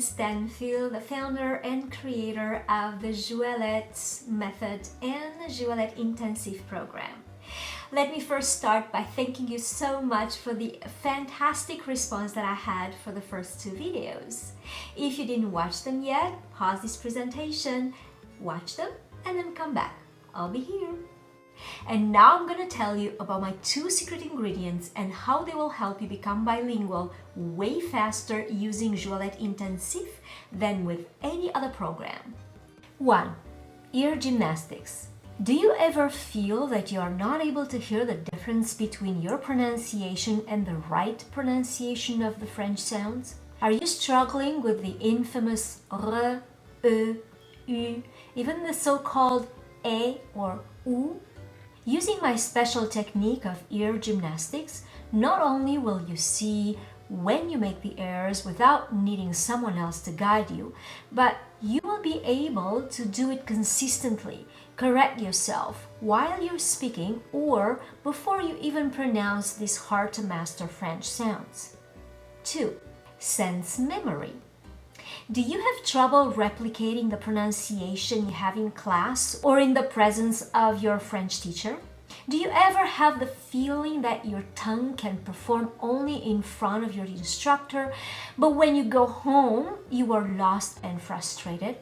Stanfield, the founder and creator of the J'Ouellette method and the J'Ouellette Intensif program. Let me first start by thanking you so much for the fantastic response that I had for the first two videos. If you didn't watch them yet, pause this presentation, watch them, and then come back. I'll be here. And now I'm going to tell you about my 2 secret ingredients and how they will help you become bilingual way faster using J'Ouellette Intensif than with any other program. 1. Ear gymnastics. Do you ever feel that you are not able to hear the difference between your pronunciation and the right pronunciation of the French sounds? Are you struggling with the infamous R, E, U, even the so-called E or U? Using my special technique of ear gymnastics, not only will you see when you make the errors without needing someone else to guide you, but you will be able to do it consistently, correct yourself while you're speaking or before you even pronounce these hard-to-master French sounds. 2. Sense memory. Do you have trouble replicating the pronunciation you have in class or in the presence of your French teacher? Do you ever have the feeling that your tongue can perform only in front of your instructor, but when you go home, you are lost and frustrated?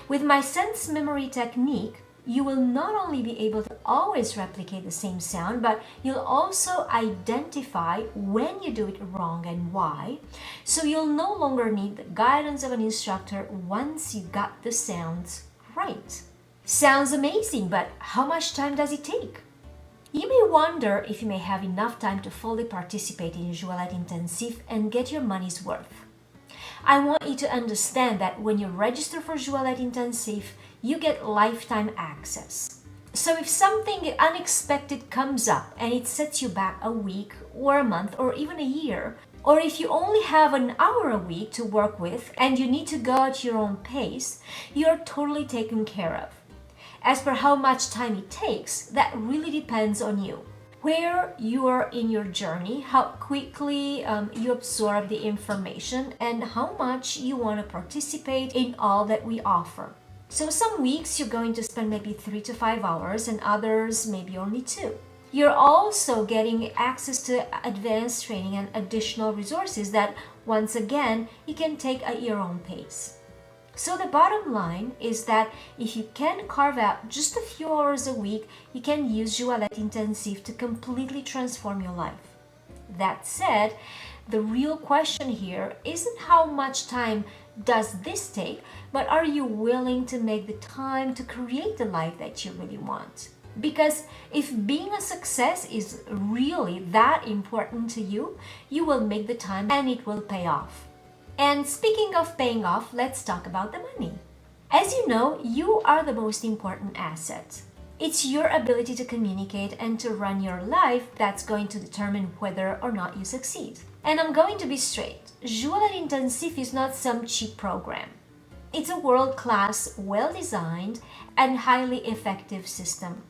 With my sense memory technique, you will not only be able to always replicate the same sound, but you'll also identify when you do it wrong and why, so you'll no longer need the guidance of an instructor once you got the sounds right. Sounds amazing, but how much time does it take? You may wonder if you may have enough time to fully participate in J'Ouellette Intensif and get your money's worth. I want you to understand that when you register for J'Ouellette Intensif, you get lifetime access. So if something unexpected comes up and it sets you back a week or a month or even a year, or if you only have an hour a week to work with and you need to go at your own pace, you're totally taken care of. As per how much time it takes, that really depends on you. Where you are in your journey, how quickly you absorb the information, and how much you want to participate in all that we offer. So some weeks you're going to spend maybe 3 to 5 hours and others maybe only 2. You're also getting access to advanced training and additional resources that, once again, you can take at your own pace. So the bottom line is that if you can carve out just a few hours a week, you can use J'Ouellette Intensif to completely transform your life. That said, the real question here isn't how much time does this take, but are you willing to make the time to create the life that you really want? Because if being a success is really that important to you, you will make the time and it will pay off. And speaking of paying off, let's talk about the money. As you know, you are the most important asset. It's your ability to communicate and to run your life that's going to determine whether or not you succeed. And I'm going to be straight. J'Ouellette Intensif is not some cheap program. It's a world-class, well-designed, and highly effective system.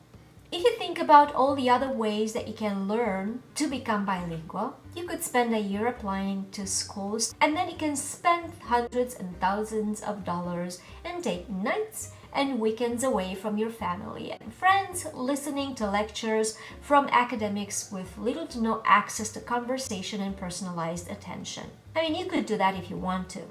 If you think about all the other ways that you can learn to become bilingual, you could spend a year applying to schools and then you can spend hundreds and thousands of dollars and take nights and weekends away from your family and friends listening to lectures from academics with little to no access to conversation and personalized attention. I mean, you could do that if you want to.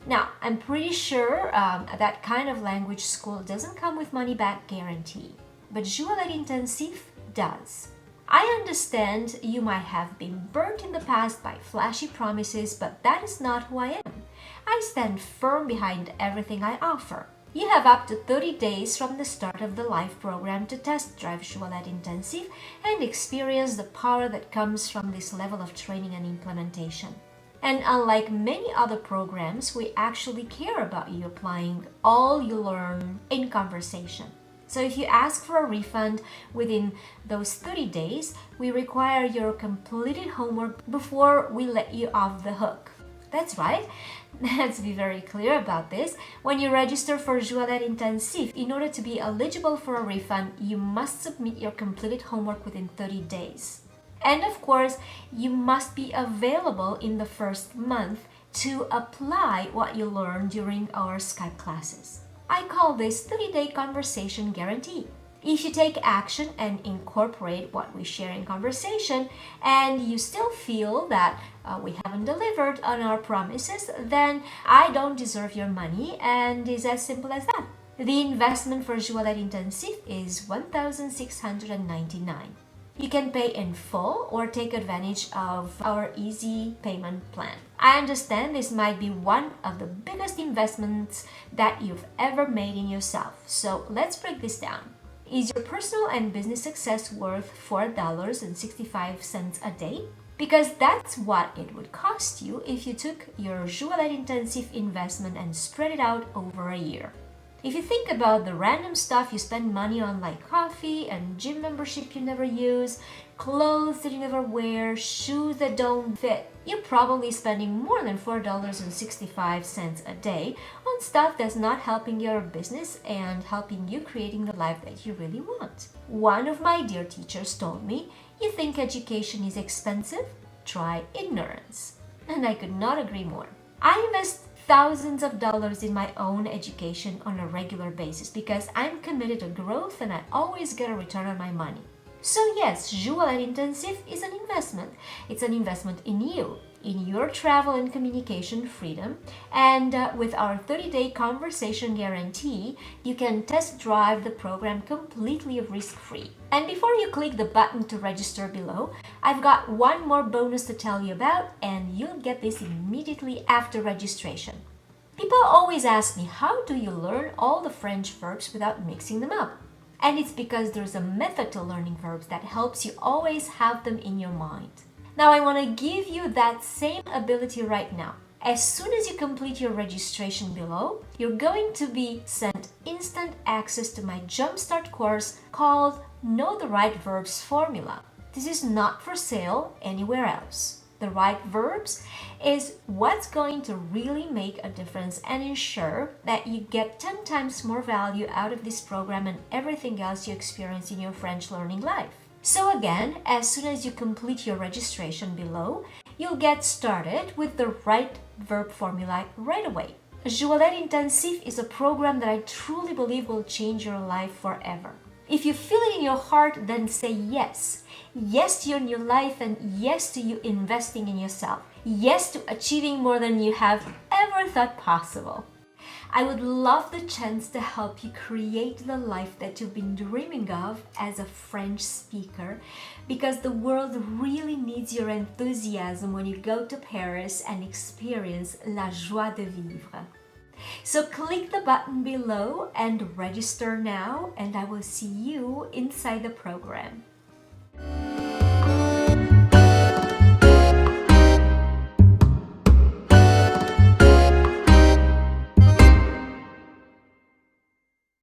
Now, I'm pretty sure that kind of language school doesn't come with money-back guarantee. But J'Ouellette Intensif does. I understand you might have been burnt in the past by flashy promises, but that is not who I am. I stand firm behind everything I offer. You have up to 30 days from the start of the live program to test drive J'Ouellette Intensif and experience the power that comes from this level of training and implementation. And unlike many other programs, we actually care about you applying all you learn in conversation. So if you ask for a refund within those 30 days, we require your completed homework before we let you off the hook. That's right. Let's be very clear about this. When you register for J'Ouellette Intensif, in order to be eligible for a refund, you must submit your completed homework within 30 days. And of course, you must be available in the first month to apply what you learned during our Skype classes. I call this 30-day conversation guarantee. If you take action and incorporate what we share in conversation and you still feel that we haven't delivered on our promises, then I don't deserve your money, and it's as simple as that. The investment for J'Ouellette Intensif is $1,699. You can pay in full or take advantage of our easy payment plan. I understand this might be one of the biggest investments that you've ever made in yourself. So let's break this down. Is your personal and business success worth $4.65 a day? Because that's what it would cost you if you took your J'Ouellette Intensif investment and spread it out over a year. If you think about the random stuff you spend money on, like coffee and gym membership you never use, clothes that you never wear, shoes that don't fit, you're probably spending more than $4.65 a day on stuff that's not helping your business and helping you creating the life that you really want. One of my dear teachers told me, "You think education is expensive? Try ignorance." And I could not agree more. I invest thousands of dollars in my own education on a regular basis because I'm committed to growth and I always get a return on my money. So yes, J'Ouellette Intensif is an investment. It's an investment in you, in your travel and communication freedom, and with our 30-day conversation guarantee, you can test drive the program completely risk-free. And before you click the button to register below, I've got one more bonus to tell you about, and you'll get this immediately after registration. People always ask me, how do you learn all the French verbs without mixing them up? And it's because there's a method to learning verbs that helps you always have them in your mind. Now I want to give you that same ability right now. As soon as you complete your registration below, you're going to be sent instant access to my Jumpstart course called Know the Right Verbs Formula. This is not for sale anywhere else. The right verbs is what's going to really make a difference and ensure that you get 10 times more value out of this program and everything else you experience in your French learning life. So again, as soon as you complete your registration below, you'll get started with the right verb formula right away. J'Ouellette Intensif is a program that I truly believe will change your life forever. If you feel it in your heart, then say yes. Yes to your new life, and yes to you investing in yourself. Yes to achieving more than you have ever thought possible. I would love the chance to help you create the life that you've been dreaming of as a French speaker, because the world really needs your enthusiasm when you go to Paris and experience la joie de vivre. So click the button below and register now, and I will see you inside the program.